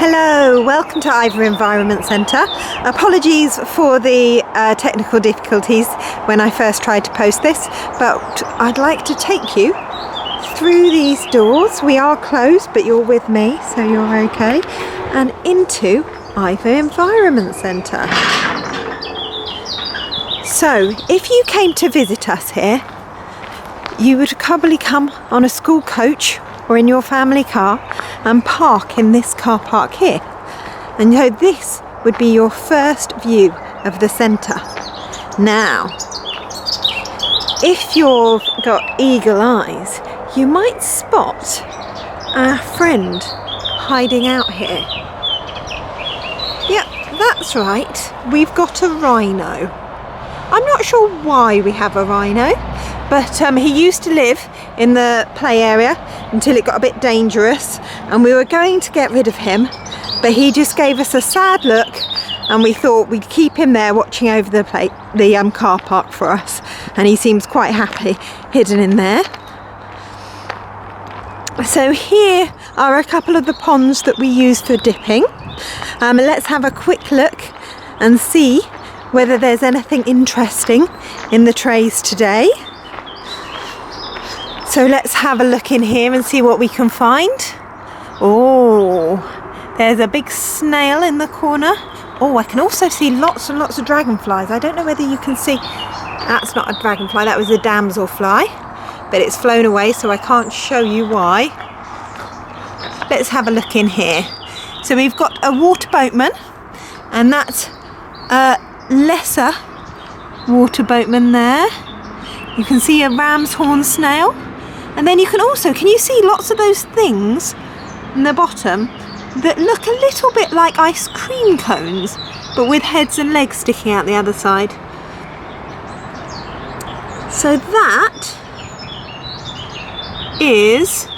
Hello, welcome to Iver Environment Centre. Apologies for the technical difficulties when I first tried to post this, but I'd like to take you through these doors. We are closed, but you're with me, so you're okay, and into Iver Environment Centre. So, if you came to visit us here, you would probably come on a school coach or in your family car and park in this car park here. And so this would be your first view of the centre. Now, if you've got eagle eyes, you might spot our friend hiding out here. Yep, that's right, we've got a rhino. I'm not sure why we have a rhino, but he used to live in the play area until it got a bit dangerous, and we were going to get rid of him, but he just gave us a sad look, and we thought we'd keep him there watching over the car park for us, and he seems quite happy hidden in there. So here are a couple of the ponds that we use for dipping. Let's have a quick look and see whether there's anything interesting in the trays today. So let's have a look in here and see what we can find. Oh, there's a big snail in the corner. Oh, I can also see lots and lots of dragonflies. I don't know whether you can see. That's not a dragonfly, that was a damselfly. But it's flown away, so I can't show you why. Let's have a look in here. So we've got a water boatman, and that's a lesser water boatman there. You can see a ram's horn snail. And then you can also, can you see lots of those things in the bottom that look a little bit like ice cream cones, but with heads and legs sticking out the other side. So that is,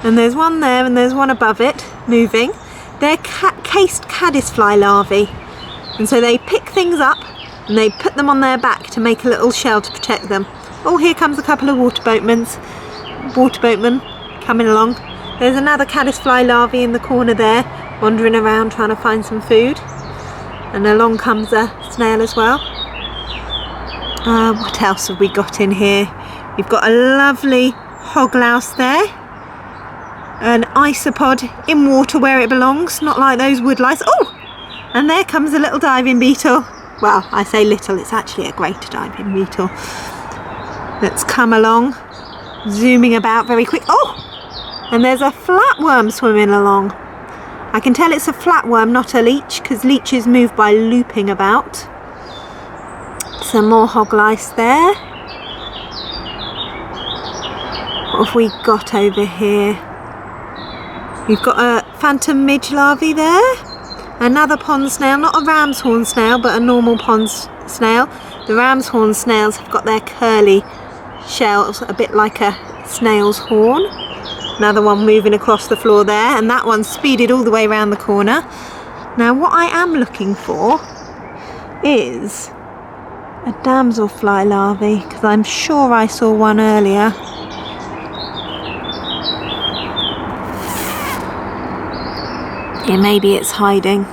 and there's one there and there's one above it moving, they're cased caddisfly larvae. And so they pick things up and they put them on their back to make a little shell to protect them. Oh, here comes a couple of water boatmen coming along. There's another caddisfly larvae in the corner there, wandering around trying to find some food. And along comes a snail as well. What else have we got in here? We've got a lovely hoglouse there. An isopod in water where it belongs, not like those woodlice. Oh! And there comes a little diving beetle. Well, I say little, it's actually a great diving beetle. Let's come along, zooming about very quick. Oh! And there's a flatworm swimming along. I can tell it's a flatworm, not a leech, because leeches move by looping about. Some more hoglice there. What have we got over here? We've got a phantom midge larvae there. Another pond snail, not a ram's horn snail, but a normal pond snail. The ram's horn snails have got their curly shells, a bit like a snail's horn. Another one moving across the floor there, and that one's speeded all the way around the corner. Now what I am looking for is a damselfly larvae, because I'm sure I saw one earlier. Yeah, maybe it's hiding.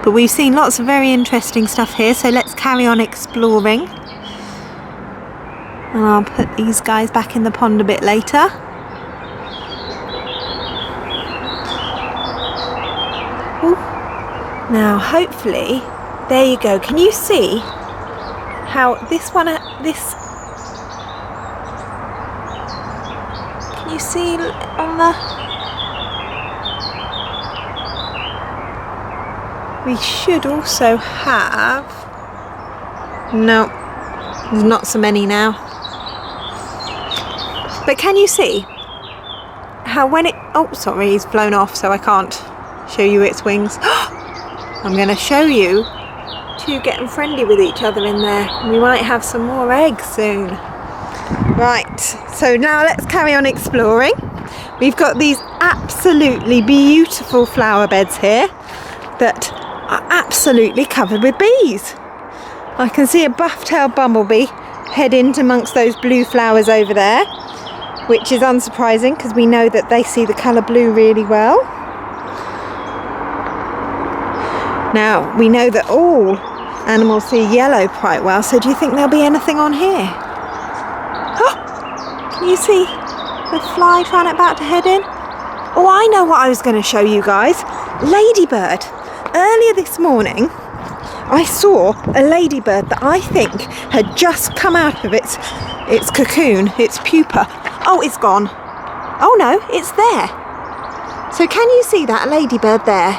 But we've seen lots of very interesting stuff here, so let's carry on exploring. And I'll put these guys back in the pond a bit later. Ooh. Now, hopefully, there you go. Can you see how this one, can you see on the... We should also have... No, there's not so many now. But can you see how when it... Oh, sorry, he's flown off, so I can't show you its wings. I'm going to show you two getting friendly with each other in there. We might have some more eggs soon. Right, so now let's carry on exploring. We've got these absolutely beautiful flower beds here that are absolutely covered with bees. I can see a buff-tailed bumblebee head in amongst those blue flowers over there. which is unsurprising because we know that they see the colour blue really well. Now, we know that all animals see yellow quite well, so do you think there'll be anything on here? Oh, can you see the fly about to head in? Oh, I know what I was going to show you guys. Ladybird. Earlier this morning, I saw a ladybird that I think had just come out of its cocoon, its pupa. Oh, it's gone. Oh no, it's there. So can you see that ladybird there?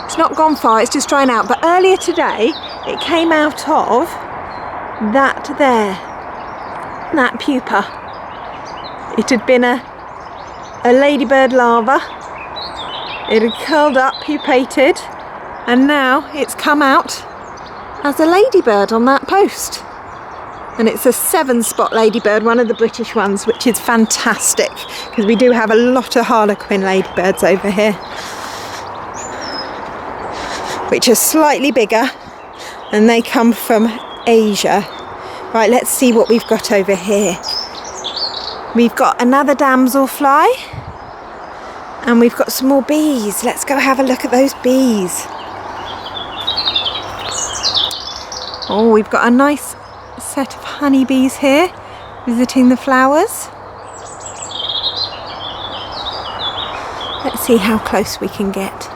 It's not gone far, it's just drying out. But earlier today, it came out of that there, that pupa. It had been a ladybird larva. It had curled up, pupated, and now it's come out as a ladybird on that post. And it's a 7-spot ladybird, one of the British ones, which is fantastic because we do have a lot of harlequin ladybirds over here, which are slightly bigger, and they come from Asia. Right, let's see what we've got over here. We've got another damselfly, and we've got some more bees. Let's go have a look at those bees. Oh, we've got a nice set of honeybees here visiting the flowers. Let's see how close we can get.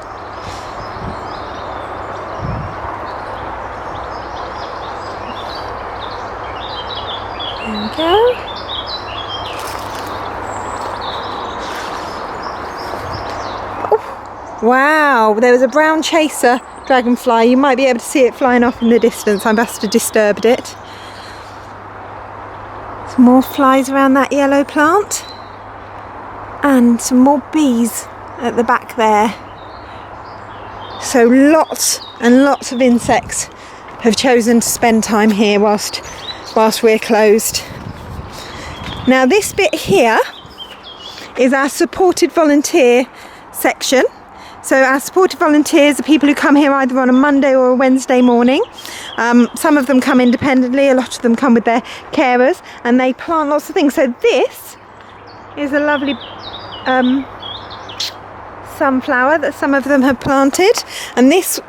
There we go. Oh, wow, there was a brown chaser dragonfly. You might be able to see it flying off in the distance. I must have disturbed it. Some more flies around that yellow plant, and some more bees at the back there. So lots and lots of insects have chosen to spend time here whilst we're closed. Now this bit here is our supported volunteer section. So our supported volunteers are people who come here either on a Monday or a Wednesday morning. Some of them come independently, a lot of them come with their carers, and they plant lots of things. So this is a lovely sunflower that some of them have planted, and this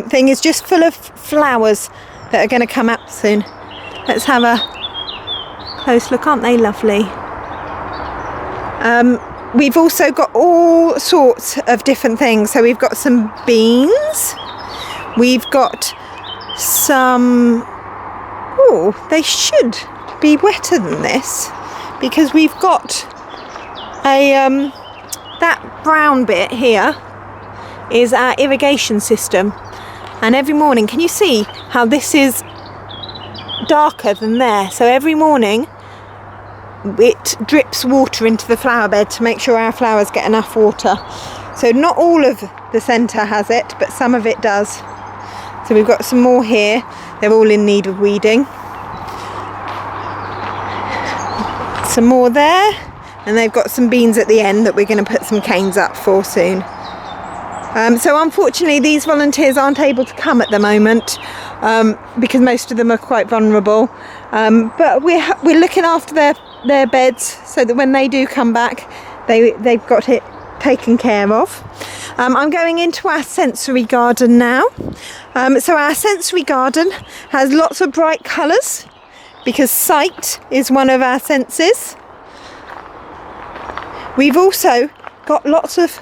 thing is just full of flowers that are going to come up soon. Let's have a close look. Aren't they lovely? We've also got all sorts of different things. So we've got some beans. We've got some... Oh, they should be wetter than this because we've got a... that brown bit here is our irrigation system. And every morning, can you see how this is darker than there? So every morning it drips water into the flower bed to make sure our flowers get enough water. So not all of the centre has it, but some of it does. So we've got some more here. They're all in need of weeding. Some more there, and they've got some beans at the end that we're going to put some canes up for soon. So unfortunately these volunteers aren't able to come at the moment because most of them are quite vulnerable, but we're looking after their beds so that when they do come back they've got it taken care of. I'm going into our sensory garden now. So our sensory garden has lots of bright colours because sight is one of our senses. We've also got lots of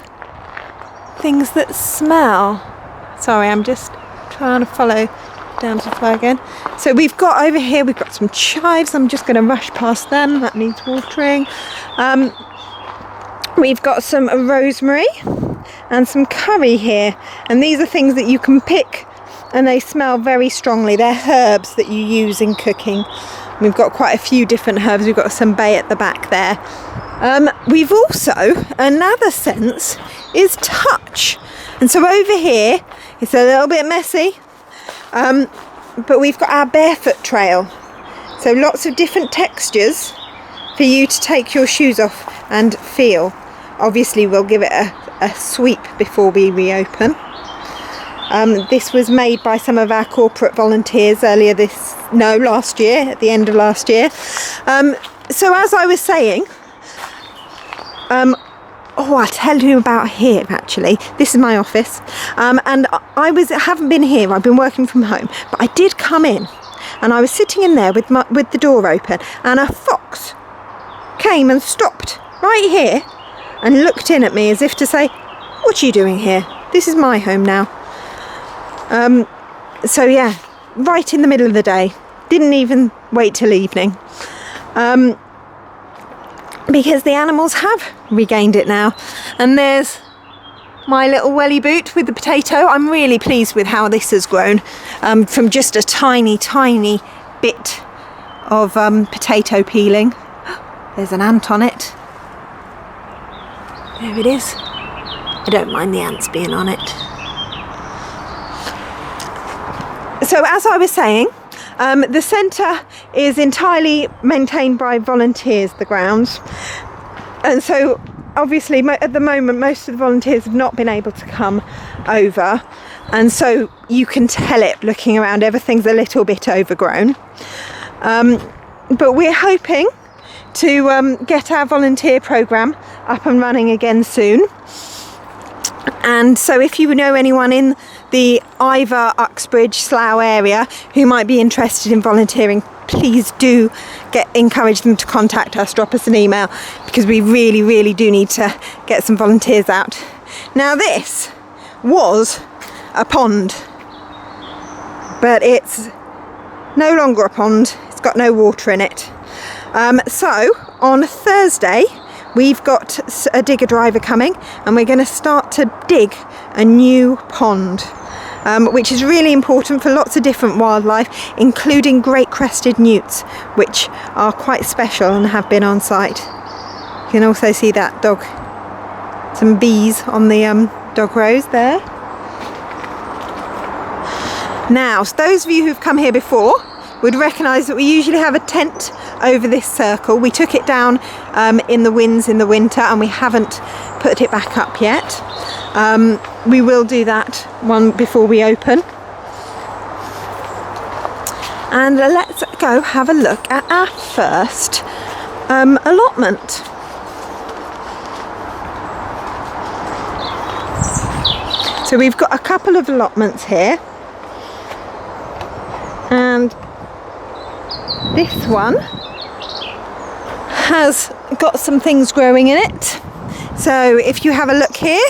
things that smell. Sorry, I'm just trying to follow down to the fly again. So we've got over here, we've got some chives. I'm just going to rush past them. That needs watering. We've got some rosemary and some curry here. And these are things that you can pick and they smell very strongly. They're herbs that you use in cooking. We've got quite a few different herbs. We've got some bay at the back there. We've also, another sense is touch. And so over here, it's a little bit messy, but we've got our Barefoot Trail. So lots of different textures for you to take your shoes off and feel. Obviously we'll give it a sweep before we reopen. This was made by some of our corporate volunteers last year, at the end of last year. So as I was saying, Oh, I'll tell you about here actually. This is my office, and I haven't been here. I've been working from home, but I did come in, and I was sitting in there with the door open, and a fox came and stopped right here and looked in at me as if to say, "What are you doing here? This is my home now." So yeah, right in the middle of the day. Didn't even wait till evening. Because the animals have regained it now. And there's my little welly boot with the potato. I'm really pleased with how this has grown, from just a tiny bit of potato peeling. There's an ant on it. There it is. I don't mind the ants being on it. So as I was saying, the centre is entirely maintained by volunteers, the grounds, and so obviously at the moment most of the volunteers have not been able to come over, and so you can tell it looking around, everything's a little bit overgrown, but we're hoping to get our volunteer programme up and running again soon. And so if you know anyone in the Iver, Uxbridge, Slough area who might be interested in volunteering, please do encourage them to contact us, drop us an email, because we really do need to get some volunteers out. Now this was a pond, but it's no longer a pond, it's got no water in it. So on Thursday we've got a digger driver coming, and we're going to start to dig a new pond, which is really important for lots of different wildlife, including great crested newts, which are quite special and have been on site. You can also see that dog, some bees on the dog rows there. Now, so those of you who've come here before would recognise that we usually have a tent over this circle. We took it down in the winds in the winter, and we haven't put it back up yet. We will do that one before we open. And let's go have a look at our first allotment. So we've got a couple of allotments here, and this one has got some things growing in it. So if you have a look here,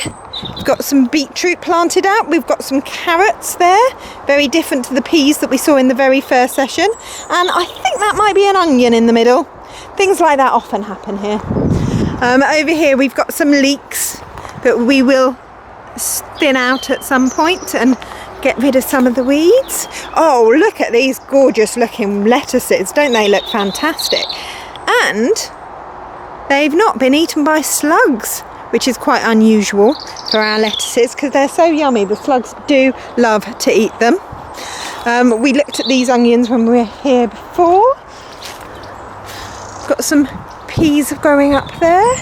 we've got some beetroot planted out, we've got some carrots there, very different to the peas that we saw in the very first session, and I think that might be an onion in the middle. Things like that often happen here. Over here we've got some leeks that we will thin out at some point and get rid of some of the weeds. Oh, look at these gorgeous looking lettuces, don't they look fantastic? And they've not been eaten by slugs, which is quite unusual for our lettuces because they're so yummy. The slugs do love to eat them. We looked at these onions when we were here before. Got some peas growing up there,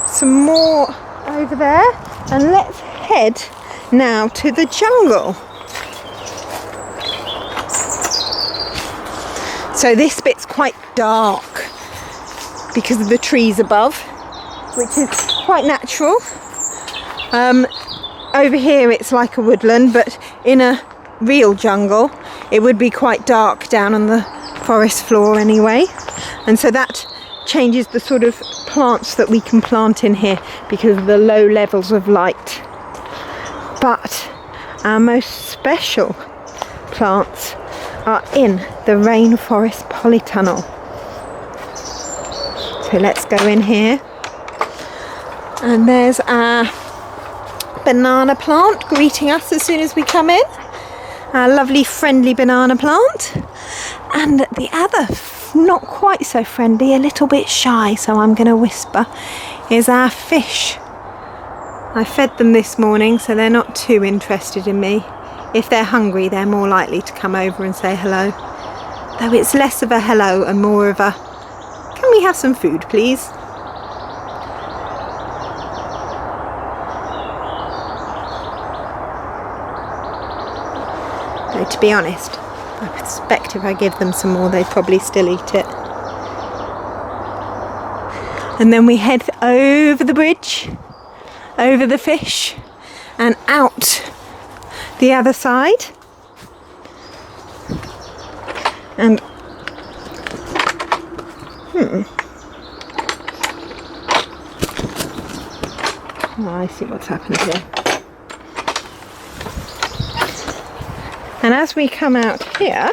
some more over there, and let's head now to the jungle. So this bit's quite dark because of the trees above, which is quite natural. Over here it's like a woodland, but in a real jungle it would be quite dark down on the forest floor anyway, and so that changes the sort of plants that we can plant in here because of the low levels of light. But our most special plants are in the rainforest polytunnel. So let's go in here, and there's our banana plant greeting us as soon as we come in, our lovely friendly banana plant. And the other, not quite so friendly, a little bit shy, so I'm going to whisper, is our fish. I fed them this morning, so they're not too interested in me. If they're hungry, they're more likely to come over and say hello. Though it's less of a hello and more of a, can we have some food, please? Though to be honest, I suspect if I give them some more, they'd probably still eat it. And then we head over the bridge, over the fish, and out the other side. And oh, I see what's happened here. And as we come out here,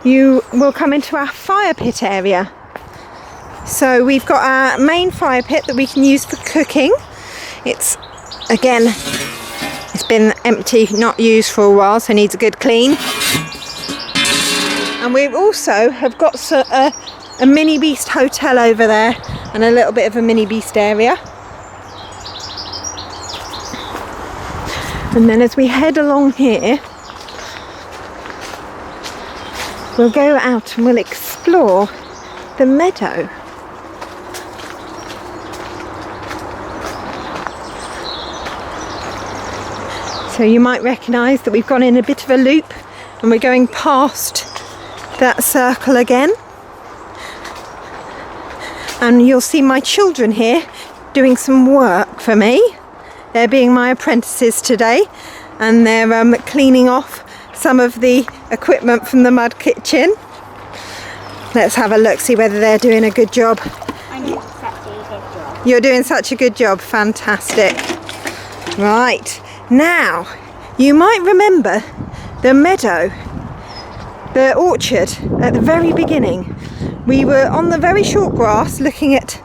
you will come into our fire pit area. So we've got our main fire pit that we can use for cooking. It's, again, it's been empty, not used for a while, so needs a good clean. And we also have got a mini beast hotel over there and a little bit of a mini beast area. And then as we head along here, we'll go out and we'll explore the meadow. So you might recognise that we've gone in a bit of a loop and we're going past that circle again. And you'll see my children here doing some work for me. They're being my apprentices today, and they're cleaning off some of the equipment from the mud kitchen. Let's have a look, see whether they're doing a good job. I'm doing such a good job. You're doing such a good job, fantastic. Right, now you might remember the meadow, the orchard at the very beginning. We were on the very short grass looking at,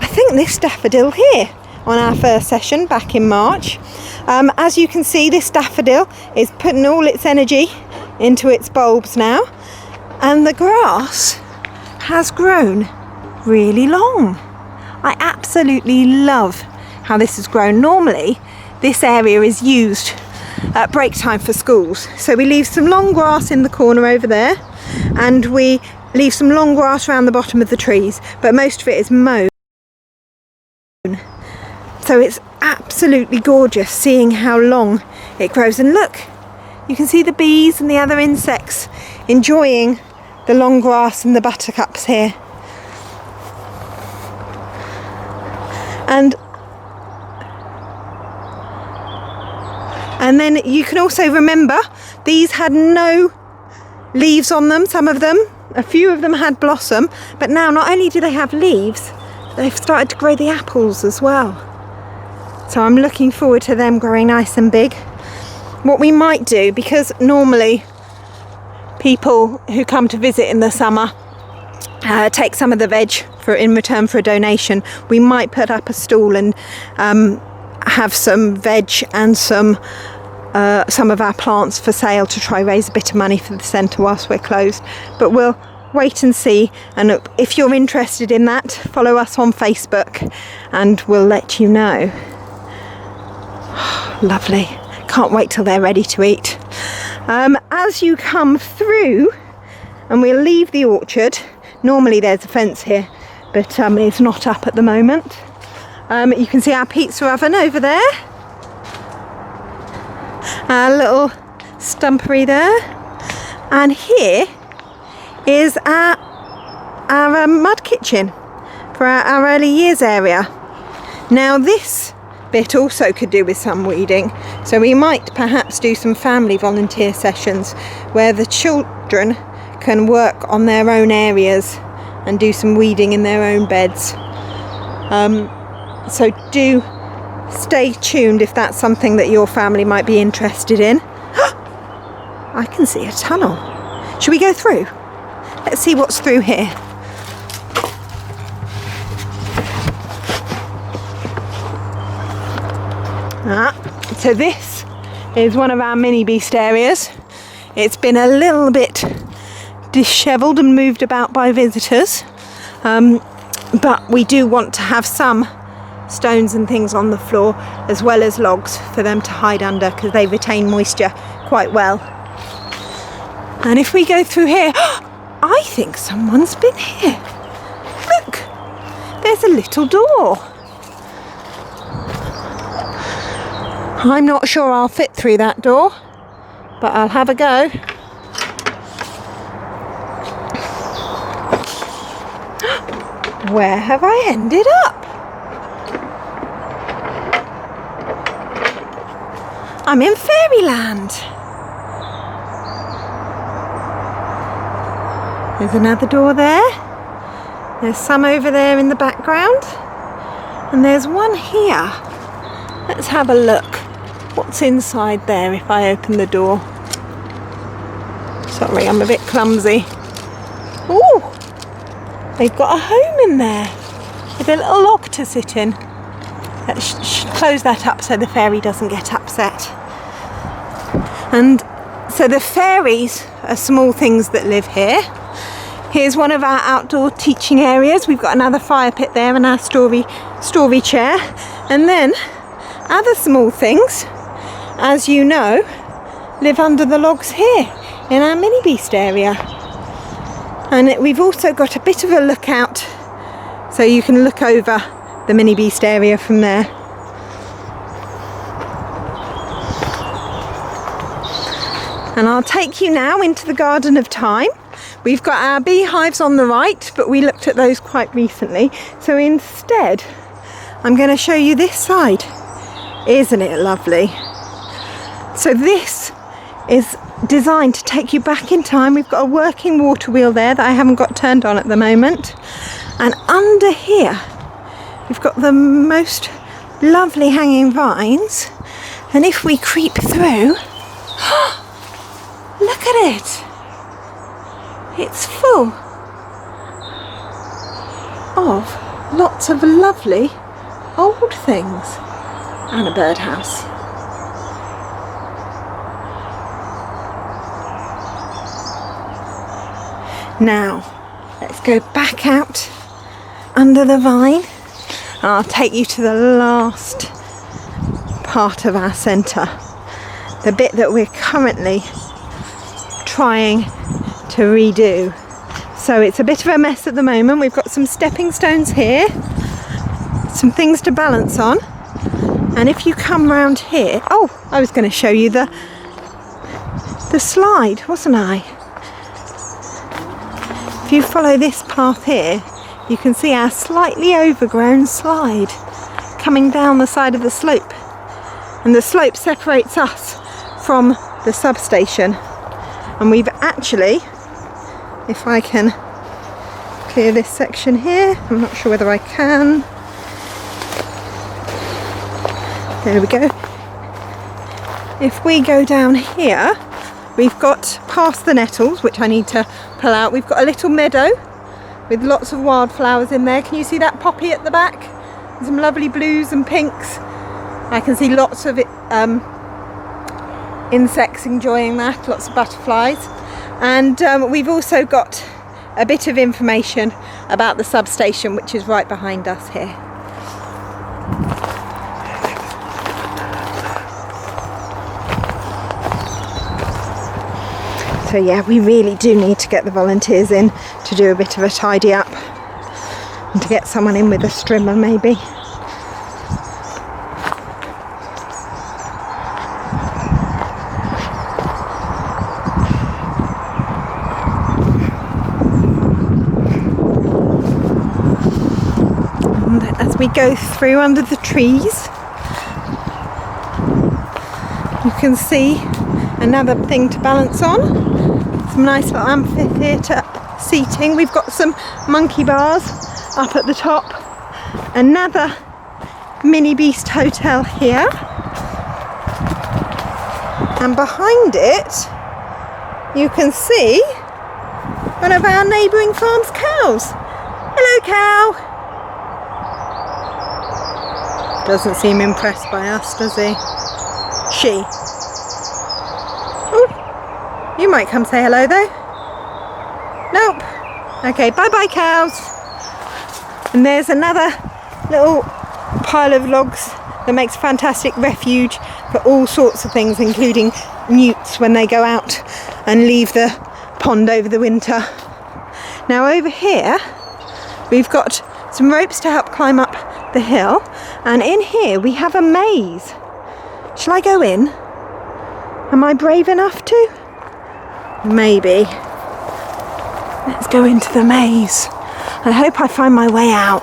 I think, this daffodil here on our first session back in March. As you can see, this daffodil is putting all its energy into its bulbs now, and the grass has grown really long. I absolutely love how this has grown. Normally this area is used at break time for schools, so we leave some long grass in the corner over there, and we leave some long grass around the bottom of the trees, but most of it is mown. So it's absolutely gorgeous seeing how long it grows. And look, you can see the bees and the other insects enjoying the long grass and the buttercups here. And then you can also remember these had no leaves on them, some of them. A few of them had blossom, but now not only do they have leaves, they've started to grow the apples as well. So I'm looking forward to them growing nice and big. What we might do, because normally people who come to visit in the summer take some of the veg in return for a donation, we might put up a stall and have some veg and some of our plants for sale to try raise a bit of money for the centre whilst we're closed. But we'll wait and see, and if you're interested in that, follow us on Facebook and we'll let you know. Lovely, can't wait till they're ready to eat. As you come through, and we'll leave the orchard, normally there's a fence here, but it's not up at the moment. You can see our pizza oven over there, our little stumpery there, and here is our mud kitchen for our early years area. Now this bit also could do with some weeding, so we might perhaps do some family volunteer sessions where the children can work on their own areas and do some weeding in their own beds. So do stay tuned if that's something that your family might be interested in. I can see a tunnel. Should we go through? Let's see what's through here. So this is one of our mini beast areas. It's been a little bit dishevelled and moved about by visitors, but we do want to have some stones and things on the floor as well as logs for them to hide under, because they retain moisture quite well. And if we go through here, I think someone's been here. Look, there's a little door. I'm not sure I'll fit through that door, but I'll have a go. Where have I ended up? I'm in fairyland. There's another door there. There's some over there in the background. And there's one here. Let's have a look. What's inside there if I open the door? Sorry, I'm a bit clumsy. Ooh! They've got a home in there with a little log to sit in. Let's close that up so the fairy doesn't get upset. And so the fairies are small things that live here. Here's one of our outdoor teaching areas. We've got another fire pit there and our story chair. And then other small things, as you know, live under the logs here in our mini beast area. And we've also got a bit of a lookout so you can look over the mini beast area from there. And I'll take you now into the Garden of Time. We've got our beehives on the right, but we looked at those quite recently. So instead, I'm going to show you this side. Isn't it lovely? So this is designed to take you back in time. We've got a working water wheel there that I haven't got turned on at the moment. And under here, we've got the most lovely hanging vines. And if we creep through, look at it. It's full of lots of lovely old things and a birdhouse. Now, let's go back out under the vine and I'll take you to the last part of our centre, the bit that we're currently trying to redo. So it's a bit of a mess at the moment. We've got some stepping stones here, some things to balance on, and if you come round here, oh, I was going to show you the slide, wasn't I? If you follow this path here, you can see our slightly overgrown slide coming down the side of the slope, and the slope separates us from the substation. And we've actually, if I can clear this section here, I'm not sure whether I can. There we go. If we go down here, we've got past the nettles, which I need to pull out. We've got a little meadow with lots of wildflowers in there. Can you see that poppy at the back? There's some lovely blues and pinks. I can see lots of insects enjoying that, lots of butterflies. And we've also got a bit of information about the substation, which is right behind us here. So yeah, we really do need to get the volunteers in to do a bit of a tidy up and to get someone in with a strimmer maybe. As we go through under the trees, you can see another thing to balance on. Some nice little amphitheatre seating. We've got some monkey bars up at the top. Another mini beast hotel here. And behind it, you can see one of our neighbouring farm's cows. Hello, cow. Doesn't seem impressed by us, does he? She. Oh, you might come say hello though. Nope. Okay, bye-bye cows. And there's another little pile of logs that makes fantastic refuge for all sorts of things, including newts when they go out and leave the pond over the winter. Now over here, we've got some ropes to help climb up the hill, and in here we have a maze. Shall I go in? Am I brave enough to? Maybe. Let's go into the maze. I hope I find my way out.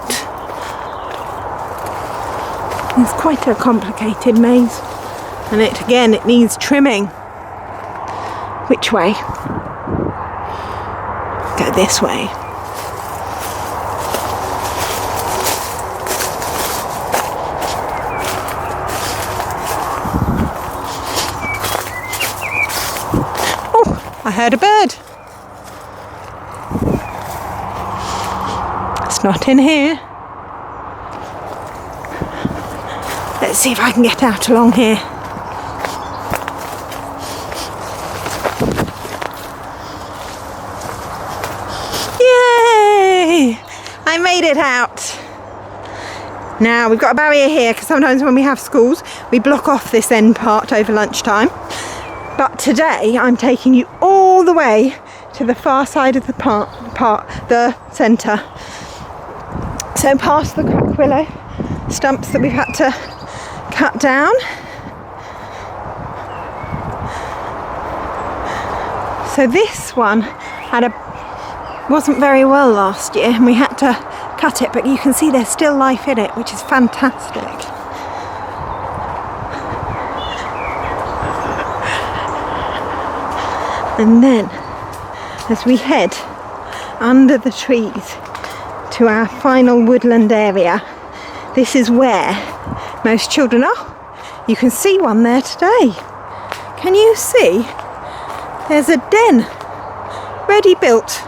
It's quite a complicated maze, and it needs trimming. Which way? Go this way. Oh, I heard a bird. It's not in here. Let's see if I can get out along here. Yay! I made it out. Now we've got a barrier here because sometimes when we have schools we block off this end part over lunchtime. But today I'm taking you all the way to the far side of the centre. So past the crack willow stumps that we've had to cut down. So this one wasn't very well last year and we had to cut it, but you can see there's still life in it, which is fantastic. And then as we head under the trees to our final woodland area, this is where most children are. You can see one there today. Can you see? There's a den ready built.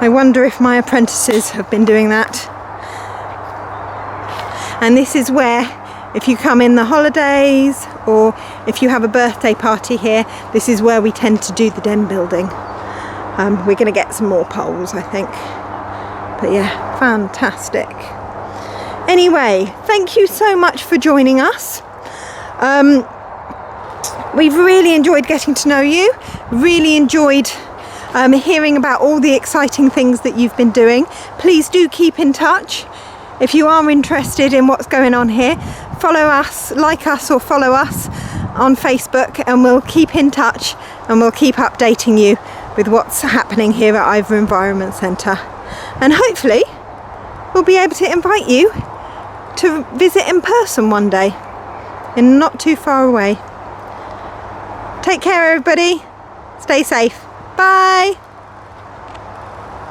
I wonder if my apprentices have been doing that. And this is where, if you come in the holidays or if you have a birthday party here, this is where we tend to do the den building. We're going to get some more poles, I think. But yeah, fantastic. Anyway, thank you so much for joining us. We've really enjoyed getting to know you, really enjoyed hearing about all the exciting things that you've been doing. Please do keep in touch. If you are interested in what's going on here, follow us, like us or follow us on Facebook, and we'll keep in touch and we'll keep updating you with what's happening here at Iver Environment Centre. And hopefully we'll be able to invite you to visit in person one day, and not too far away. Take care everybody, stay safe, bye.